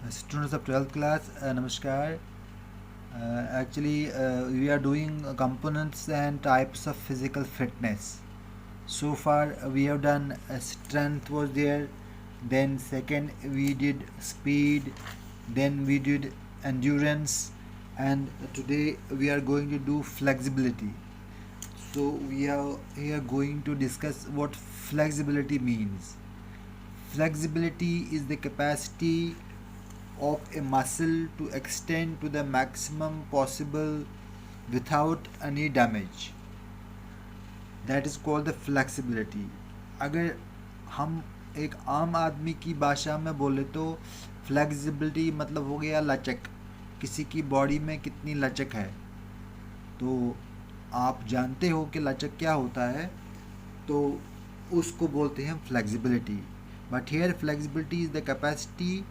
Students of 12th class, Namaskar. Actually, we are doing components and types of physical fitness. So far, we have done strength was there, then second we did speed, then we did endurance, and today we are going to do flexibility. So we are here going to discuss what flexibility means. Flexibility is the capacity of a muscle to extend to the maximum possible without any damage. That is called the flexibility. अगर हम एक आम आदमी की भाषा में बोले तो फ्लेक्सिबिलिटी मतलब हो गया लचक, किसी की बॉडी में कितनी लचक है। तो आप जानते हो कि लचक क्या होता है, तो उसको बोलते हैं flexibility. But here flexibility is the capacity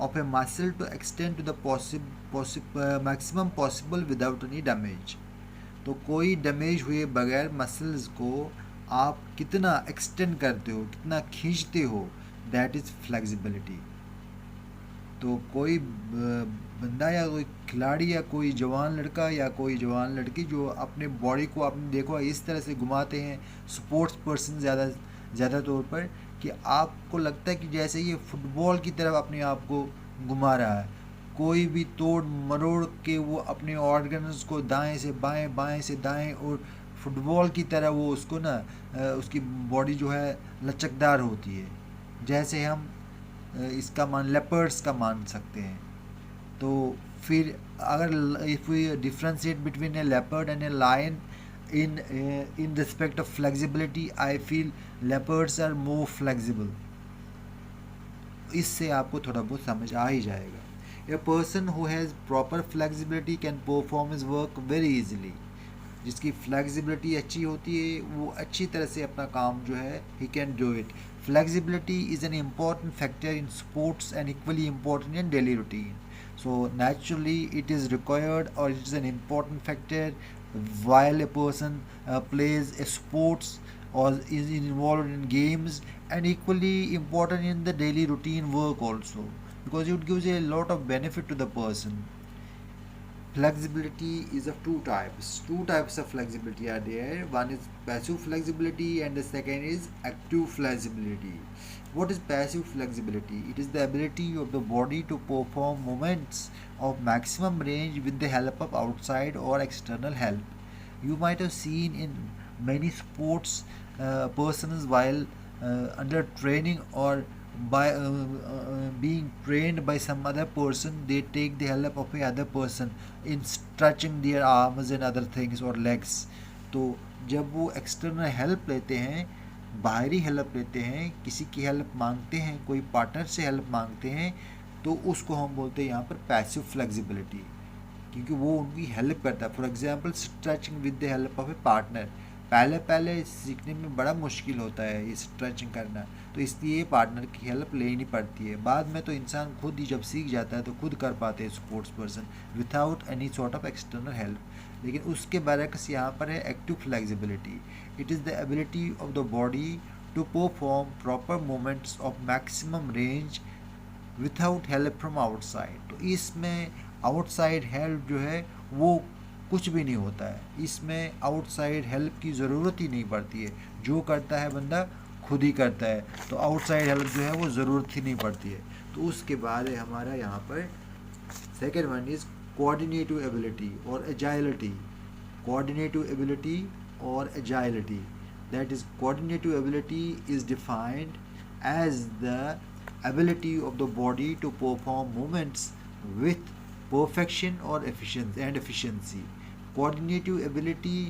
of a muscle to extend to the maximum possible without any damage. तो कोई डैमेज हुए बगैर मसल्स को आप कितना एक्सटेंड करते हो, कितना खींचते हो, दैट इज़ फ्लेक्सिबिलिटी. तो कोई बंदा या कोई खिलाड़ी या कोई जवान लड़का या कोई जवान लड़की जो अपने बॉडी को आपने देखो इस तरह से घुमाते हैं, स्पोर्ट्स पर्सन ज़्यादा तौर पर, कि आपको लगता है कि जैसे ये फुटबॉल की तरफ अपने आप को घुमा रहा है. कोई भी तोड़ मरोड़ के वो अपने ऑर्गन्स को दाएं से बाएं, बाएं से दाएं, और फुटबॉल की तरह वो उसको ना उसकी बॉडी जो है लचकदार होती है. जैसे हम इसका मान लेपर्ड्स का मान सकते हैं. तो फिर अगर if we differentiate between a leopard and a lion in respect of flexibility, I feel leopards are more flexible. इससे आपको थोड़ा बहुत समझ आ ही जाएगा. A person who has proper flexibility can perform his work very easily. जिसकी flexibility अच्छी होती है वो अच्छी तरह से अपना काम जो है he can do it. Flexibility is an important factor in sports and equally important in daily routine. So naturally it is required, or it is an important factor while a person plays a sports or is involved in games, and equally important in the daily routine work also, because it gives a lot of benefit to the person. Flexibility is of two types. Two types of flexibility are there. One is passive flexibility and the second is active flexibility. What is passive flexibility? It is the ability of the body to perform movements of maximum range with the help of outside or external help. You might have seen in many sports persons while under training or by being trained by some other person, they take the help of a other person in stretching their arms and other things or legs. तो जब वो external help लेते हैं, बाहरी help लेते हैं, किसी की हेल्प मांगते हैं, कोई पार्टनर से हेल्प मांगते हैं, तो उसको हम बोलते हैं यहाँ पर पैसिव फ्लेक्सिबिलिटी, क्योंकि वो उनकी हेल्प करता है. For example stretching with the help of A partner. पहले सीखने में बड़ा मुश्किल होता है ये स्ट्रेचिंग करना, तो इसलिए पार्टनर की हेल्प लेनी पड़ती है. बाद में तो इंसान खुद ही जब सीख जाता है तो खुद कर पाते हैं sports person without any sort of external help. लेकिन उसके बरक्स यहाँ पर है active flexibility. It is the ability of the body to perform proper movements of maximum range without help from outside. तो इसमें आउटसाइड हेल्प जो है वो कुछ भी नहीं होता है. इसमें आउटसाइड हेल्प की ज़रूरत ही नहीं पड़ती है. जो करता है बंदा खुद ही करता है, तो आउटसाइड हेल्प जो है वो ज़रूरत ही नहीं पड़ती है. तो उसके बाद है हमारा यहाँ पर second one is coordinative ability और एजाइलिटी. कोऑर्डिनेटिव एबिलिटी और agility, that is coordinative ability is defined as the ability of the body to perform movements with perfection or efficiency. Coordinative ability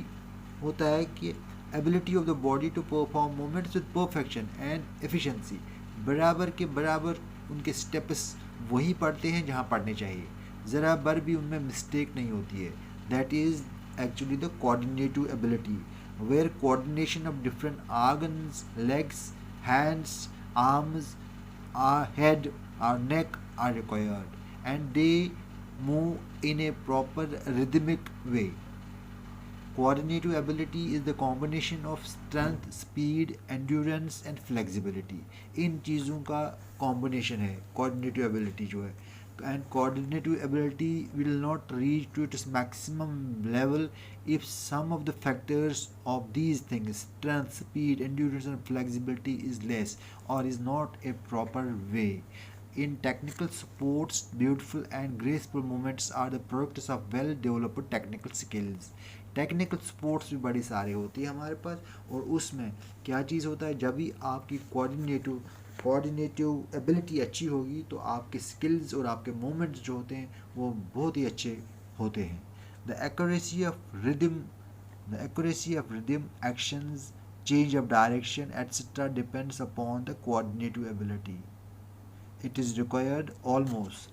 होता है कि ability of the body to perform movements with perfection and efficiency. बराबर के बराबर उनके steps वही पढ़ते हैं जहाँ पढ़ने चाहिए, ज़रा बर भी उनमें मिस्टेक नहीं होती है. That is actually the coordinative ability, where coordination of different organs, legs, hands, arms, our head, our neck are required, and they move in a proper rhythmic way. Coordinative ability is the combination of strength, speed, endurance and flexibility. इन चीज़ों का combination है coordinative ability जो है. and coordinative ability will not reach to its maximum level if some of the factors of these things, strength, speed, endurance, and flexibility, is less or is not a proper way. In technical sports, beautiful and graceful movements are the products of well developed technical skills. Technical sports भी बड़ी सारे होती है हमारे पास, और उसमें क्या चीज़ होता है, जब भी आपकी कोऑर्डिनेटिव एबिलिटी अच्छी होगी तो आपके स्किल्स और आपके मूवमेंट्स जो होते हैं वो बहुत ही अच्छे होते हैं. The accuracy of rhythm The accuracy of rhythm, actions, change of direction, etc. depends upon the coordinative ability. It is required almost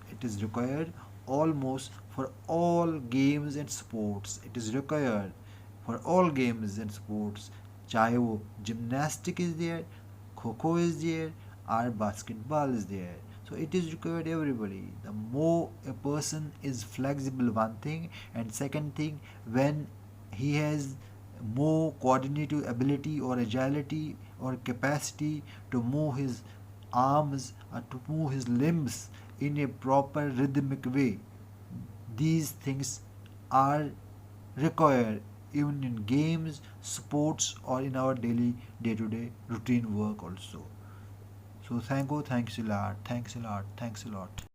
for all games and sports. It is required for all games and sports. चाहे वो gymnastic is there, kho is there, or basketball is there. So it is required everybody. The more a person is flexible, one thing, and second thing, when he has more coordinative ability or agility or capacity to move his arms or to move his limbs in a proper rhythmic way. These things are required even in games, sports, or in our daily day-to-day routine work also. So thanks a lot, thanks a lot, thanks a lot.